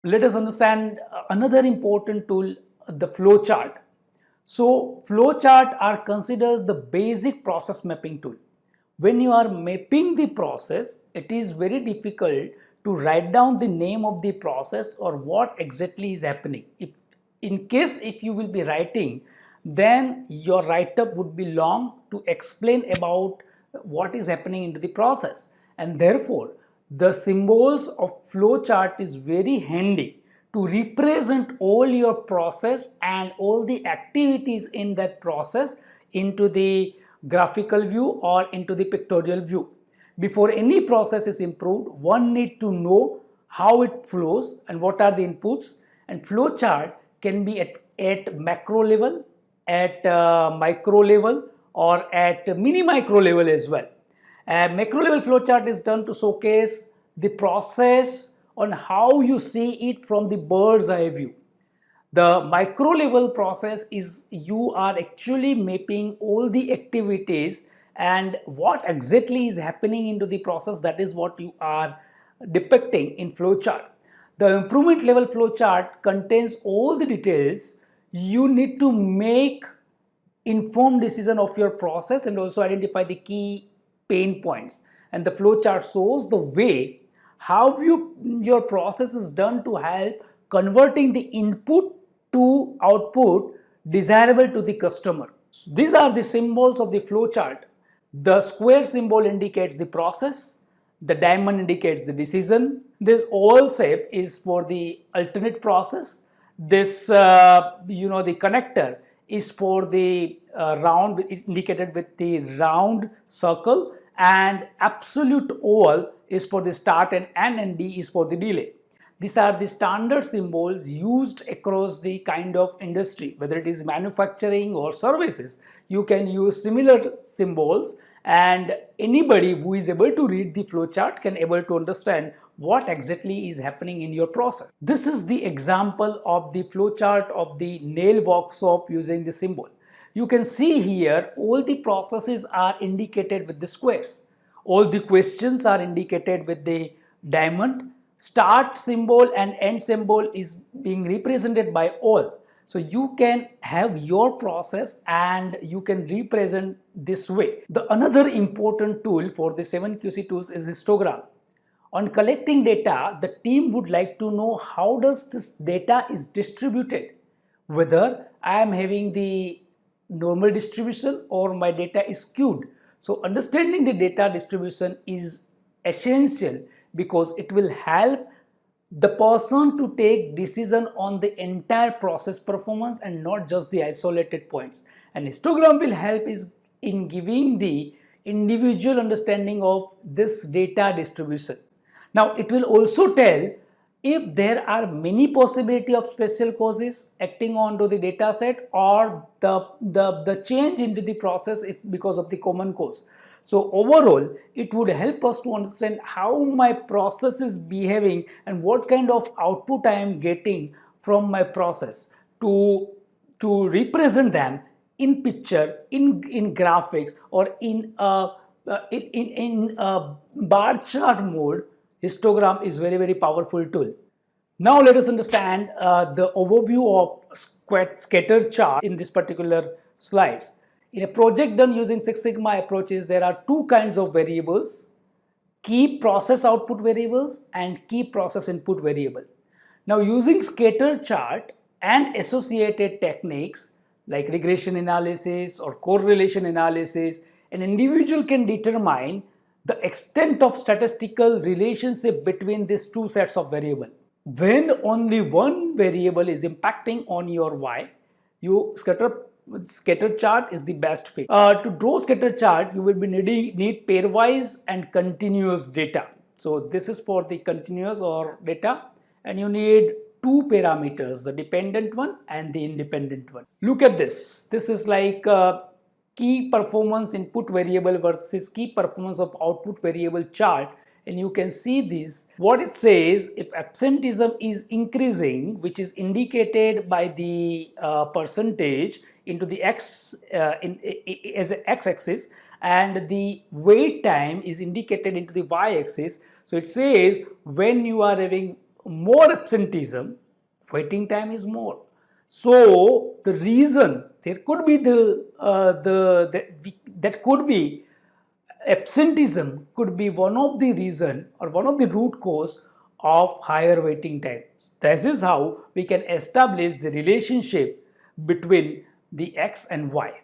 Let us understand another important tool, the flow chart. So flow chart are considered the basic process mapping tool. When you are mapping the process, it is very difficult to write down the name of the process or what exactly is happening. If you will be writing, then your write-up would be long to explain about what is happening into the process, and therefore the symbols of flow chart is very handy to represent all your process and all the activities in that process into the graphical view or into the pictorial view. Before any process is improved, one need to know how it flows and what are the inputs, and flow chart can be at macro level, at micro level, or at mini micro level as well. A macro level flowchart is done to showcase the process on how you see it from the bird's eye view. The micro level process is you are actually mapping all the activities and what exactly is happening into the process. That is what you are depicting in flowchart. The improvement level flowchart contains all the details you need to make informed decision of your process and also identify the key pain points. And the flow chart shows the way how your process is done to help converting the input to output desirable to the customer. So these are the symbols of the flow chart. The square symbol indicates the process, the diamond indicates the decision, this oval shape is for the alternate process, this the connector is for the round indicated with the round circle, and absolute oval is for the start and N and D is for the delay. These are the standard symbols used across the kind of industry, whether it is manufacturing or services. You can use similar symbols, and anybody who is able to read the flowchart can able to understand what exactly is happening in your process. This is the example of the flowchart of the nail workshop using the symbol. You can see here all the processes are indicated with the squares. All the questions are indicated with the diamond. Start symbol and end symbol is being represented by all. So you can have your process and you can represent this way. The another important tool for the 7QC tools is histogram. On collecting data, the team would like to know how does this data is distributed, whether I am having the normal distribution or my data is skewed. So understanding the data distribution is essential because it will help the person to take decision on the entire process performance and not just the isolated points. And histogram will help is in giving the individual understanding of this data distribution. Now it will also tell if there are many possibility of special causes acting onto the data set, or the change into the process is because of the common cause. So overall, it would help us to understand how my process is behaving and what kind of output I am getting from my process to represent them in picture, in graphics, or in a bar chart mode. Histogram is very powerful tool. Now let us understand the overview of scatter chart in this particular slides. In a project done using Six Sigma approaches, there are two kinds of variables: key process output variables and key process input variable. Now using scatter chart and associated techniques like regression analysis or correlation analysis, an individual can determine the extent of statistical relationship between these two sets of variables. When only one variable is impacting on your Y, you scatter chart is the best fit. To draw scatter chart, you will be need pairwise and continuous data. So this is for the continuous or data, and you need two parameters, the dependent one and the independent one. Look at this. This is like key performance input variable versus key performance of output variable chart, and you can see this. What it says, if absenteeism is increasing, which is indicated by the percentage into the x as an x-axis, and the wait time is indicated into the y-axis. So it says when you are having more absenteeism, waiting time is more. So the reason there could be that could be absenteeism could be one of the reason or one of the root cause of higher waiting time. This is how we can establish the relationship between the X and Y.